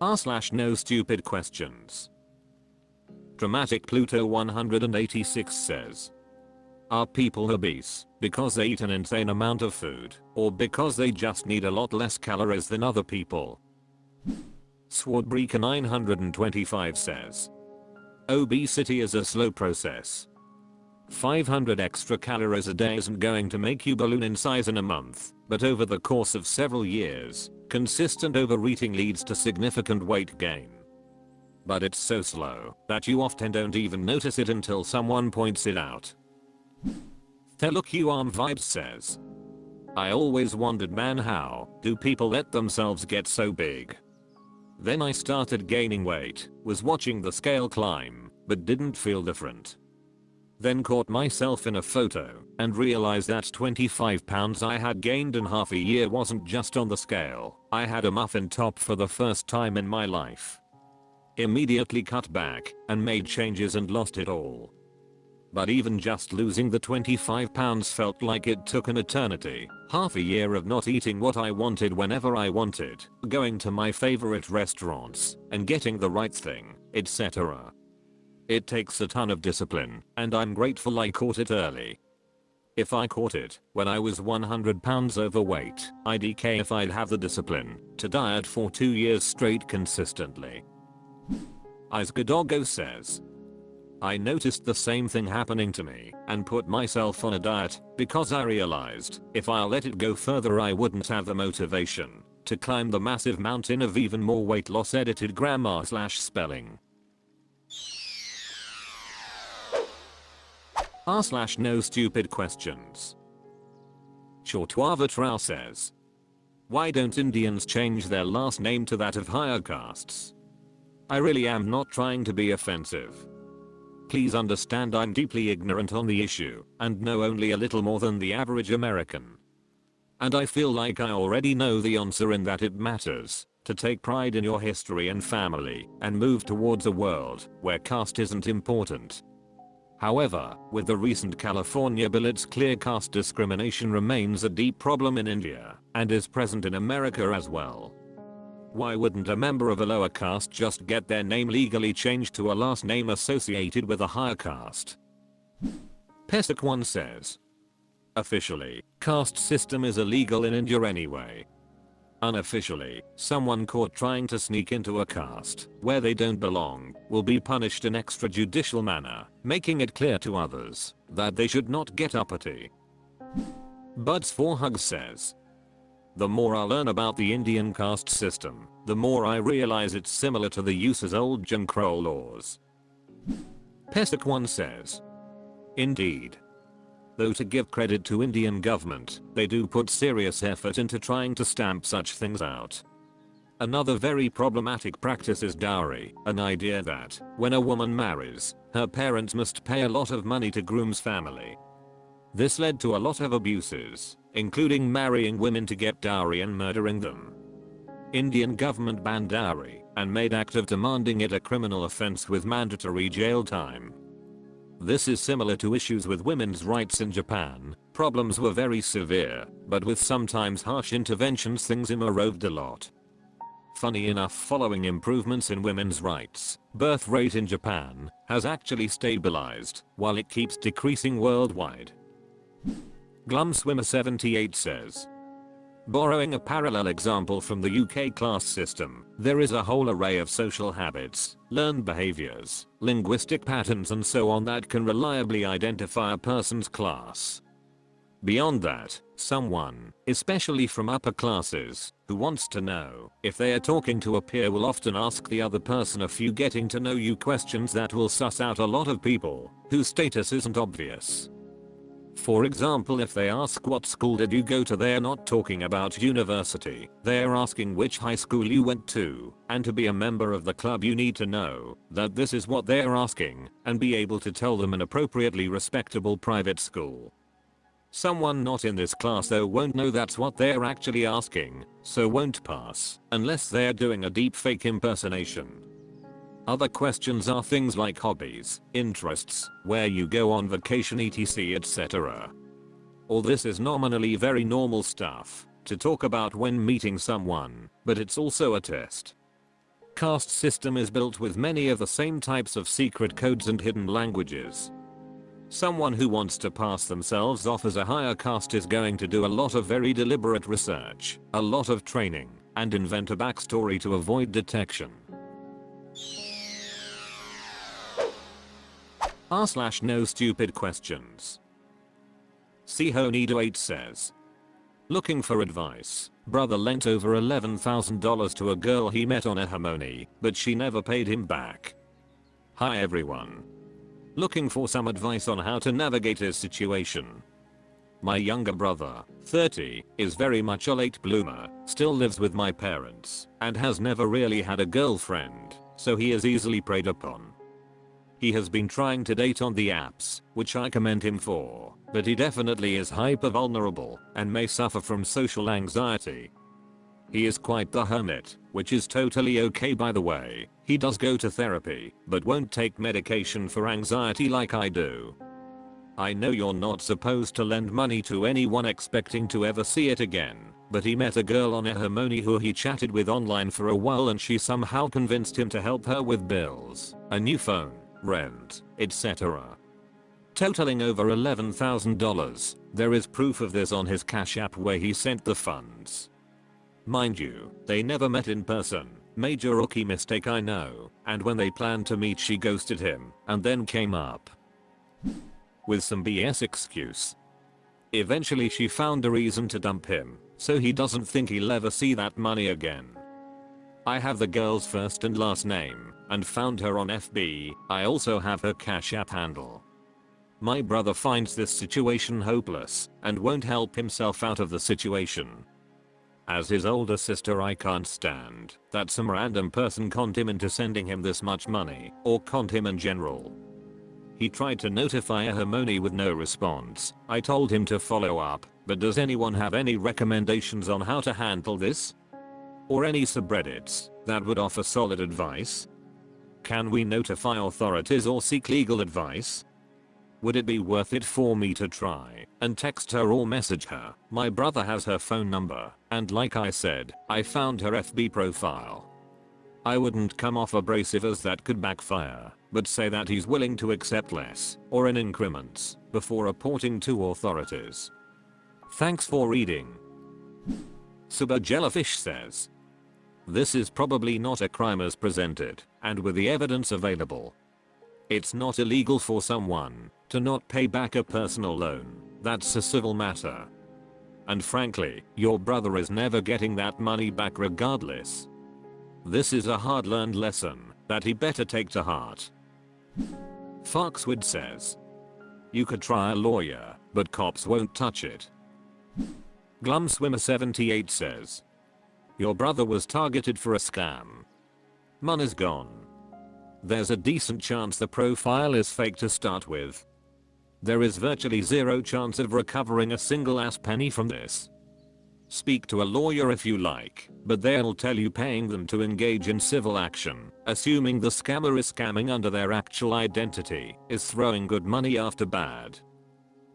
r/NoStupidQuestions. Dramatic Pluto 186 says, are people obese because they eat an insane amount of food, or because they just need a lot less calories than other people? Swordbreaker 925 says, obesity is a slow process. 500 extra calories a day isn't going to make you balloon in size in a month, but over the course of several years, consistent overeating leads to significant weight gain. But it's so slow that you often don't even notice it until someone points it out. TheLookYouArm Vibes says, I always wondered, man, how do people let themselves get so big? Then I started gaining weight, was watching the scale climb, but didn't feel different. Then caught myself in a photo and realized that 25 pounds I had gained in half a year wasn't just on the scale. I had a muffin top for the first time in my life. Immediately cut back and made changes and lost it all. But even just losing the 25 pounds felt like it took an eternity. Half a year of not eating what I wanted whenever I wanted, going to my favorite restaurants, and getting the right thing, etc. It takes a ton of discipline, and I'm grateful I caught it early. If I caught it when I was 100 pounds overweight, I'd DK if I'd have the discipline to diet for 2 years straight consistently. Isgadoggo says, I noticed the same thing happening to me and put myself on a diet because I realized if I let it go further I wouldn't have the motivation to climb the massive mountain of even more weight loss. Edited grammar/spelling. r/NoStupidQuestions. Shortwavatrao says, why don't Indians change their last name to that of higher castes? I really am not trying to be offensive. Please understand I'm deeply ignorant on the issue and know only a little more than the average American. And I feel like I already know the answer, in that it matters to take pride in your history and family and move towards a world where caste isn't important. However, with the recent California bill, it's clear caste discrimination remains a deep problem in India and is present in America as well. Why wouldn't a member of a lower caste just get their name legally changed to a last name associated with a higher caste? Pesach1 says, officially, caste system is illegal in India anyway. Unofficially, someone caught trying to sneak into a caste where they don't belong will be punished in extrajudicial manner, making it clear to others that they should not get uppity. Buds4Hugs says, the more I learn about the Indian caste system, the more I realize it's similar to the US's old Jim Crow laws. Pesach1 says, indeed. Though to give credit to Indian government, they do put serious effort into trying to stamp such things out. Another very problematic practice is dowry, an idea that, when a woman marries, her parents must pay a lot of money to groom's family. This led to a lot of abuses, including marrying women to get dowry and murdering them. Indian government banned dowry and made act of demanding it a criminal offense with mandatory jail time. This is similar to issues with women's rights in Japan. Problems were very severe, but with sometimes harsh interventions things improved a lot. Funny enough, following improvements in women's rights, birth rate in Japan has actually stabilized while it keeps decreasing worldwide. Glumswimmer78 says, borrowing a parallel example from the UK class system, there is a whole array of social habits, learned behaviors, linguistic patterns and so on that can reliably identify a person's class. Beyond that, someone, especially from upper classes, who wants to know if they are talking to a peer will often ask the other person a few getting to know you questions that will suss out a lot of people whose status isn't obvious. For example, if they ask what school did you go to, they are not talking about university, they are asking which high school you went to, and to be a member of the club you need to know that this is what they are asking and be able to tell them an appropriately respectable private school. Someone not in this class though won't know that's what they're actually asking, so won't pass unless they're doing a deep fake impersonation. Other questions are things like hobbies, interests, where you go on vacation etc, etc. All this is nominally very normal stuff to talk about when meeting someone, but it's also a test. Caste system is built with many of the same types of secret codes and hidden languages. Someone who wants to pass themselves off as a higher caste is going to do a lot of very deliberate research, a lot of training, and invent a backstory to avoid detection. r/NoStupidQuestions. Chonido8 says, looking for advice. Brother lent over $11,000 to a girl he met on eHarmony, but she never paid him back. Hi everyone. Looking for some advice on how to navigate his situation. My younger brother, 30, is very much a late bloomer, still lives with my parents, and has never really had a girlfriend, so he is easily preyed upon. He has been trying to date on the apps, which I commend him for, but he definitely is hyper vulnerable and may suffer from social anxiety. He is quite the hermit, which is totally okay by the way. He does go to therapy, but won't take medication for anxiety like I do. I know you're not supposed to lend money to anyone expecting to ever see it again, but he met a girl on eHarmony who he chatted with online for a while and she somehow convinced him to help her with bills, a new phone, rent, etc. Totaling over $11,000. There is proof of this on his Cash App where he sent the funds. Mind you, they never met in person. Major rookie mistake I know, and when they planned to meet she ghosted him and then came up with some BS excuse. Eventually she found a reason to dump him, so he doesn't think he'll ever see that money again. I have the girl's first and last name and found her on FB. I also have her Cash App handle. My brother finds this situation hopeless and won't help himself out of the situation. As his older sister, I can't stand that some random person conned him into sending him this much money, or conned him in general. He tried to notify eHarmony with no response. I told him to follow up, but does anyone have any recommendations on how to handle this? Or any subreddits that would offer solid advice? Can we notify authorities or seek legal advice? Would it be worth it for me to try and text her or message her? My brother has her phone number, and like I said, I found her FB profile. I wouldn't come off abrasive as that could backfire, but say that he's willing to accept less, or in increments, before reporting to authorities. Thanks for reading. Super Jellyfish says, this is probably not a crime as presented, and with the evidence available. It's not illegal for someone to not pay back a personal loan. That's a civil matter. And frankly, your brother is never getting that money back regardless. This is a hard-learned lesson that he better take to heart. Foxwood says, you could try a lawyer, but cops won't touch it. Glumswimmer78 says, your brother was targeted for a scam. Money's gone. There's a decent chance the profile is fake to start with. There is virtually zero chance of recovering a single ass penny from this. Speak to a lawyer if you like, but they'll tell you paying them to engage in civil action, assuming the scammer is scamming under their actual identity, is throwing good money after bad.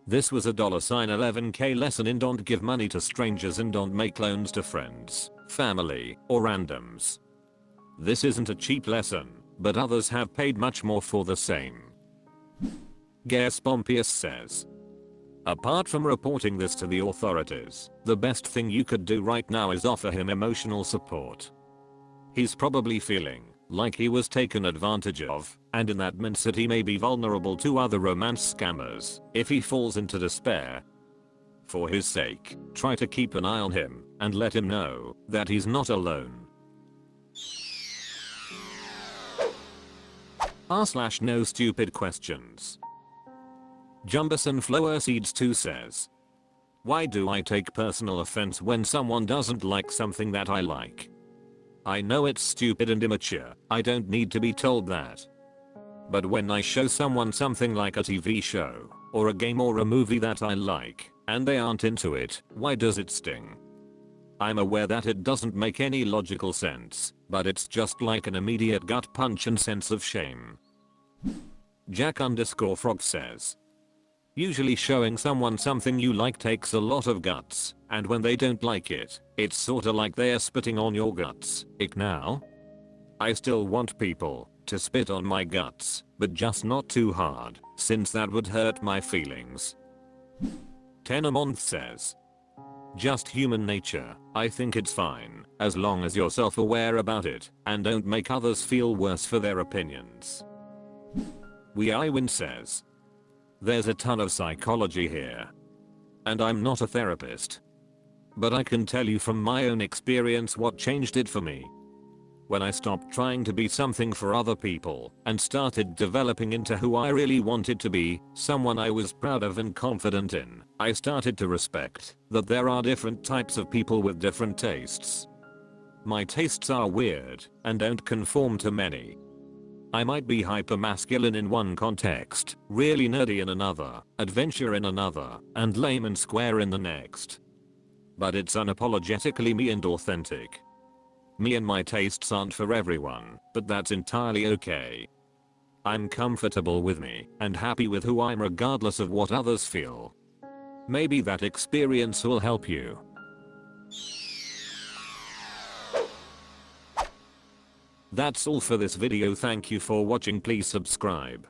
This was a $11K lesson in don't give money to strangers and don't make loans to friends, family, or randoms. This isn't a cheap lesson, but others have paid much more for the same. Gas Pompeius says, apart from reporting this to the authorities, the best thing you could do right now is offer him emotional support. He's probably feeling like he was taken advantage of, and in that mindset he may be vulnerable to other romance scammers if he falls into despair. For his sake, try to keep an eye on him and let him know that he's not alone. r/NoStupidQuestions. Jumberson Flower Seeds 2 says, why do I take personal offense when someone doesn't like something that I like? I know it's stupid and immature, I don't need to be told that. But when I show someone something like a TV show, or a game or a movie that I like, and they aren't into it, why does it sting? I'm aware that it doesn't make any logical sense, but it's just like an immediate gut punch and sense of shame. Jack_Frog says, usually showing someone something you like takes a lot of guts, and when they don't like it, it's sorta like they're spitting on your guts. Ick now? I still want people to spit on my guts, but just not too hard, since that would hurt my feelings. 10 a month says, just human nature. I think it's fine, as long as you're self-aware about it, and don't make others feel worse for their opinions. I win says, there's a ton of psychology here. And I'm not a therapist. But I can tell you from my own experience what changed it for me. When I stopped trying to be something for other people and started developing into who I really wanted to be, someone I was proud of and confident in, I started to respect that there are different types of people with different tastes. My tastes are weird and don't conform to many. I might be hyper-masculine in one context, really nerdy in another, adventure in another, and lame and square in the next. But it's unapologetically me and authentic. Me and my tastes aren't for everyone, but that's entirely okay. I'm comfortable with me and happy with who I'm regardless of what others feel. Maybe that experience will help you. That's all for this video. Thank you for watching. Please subscribe.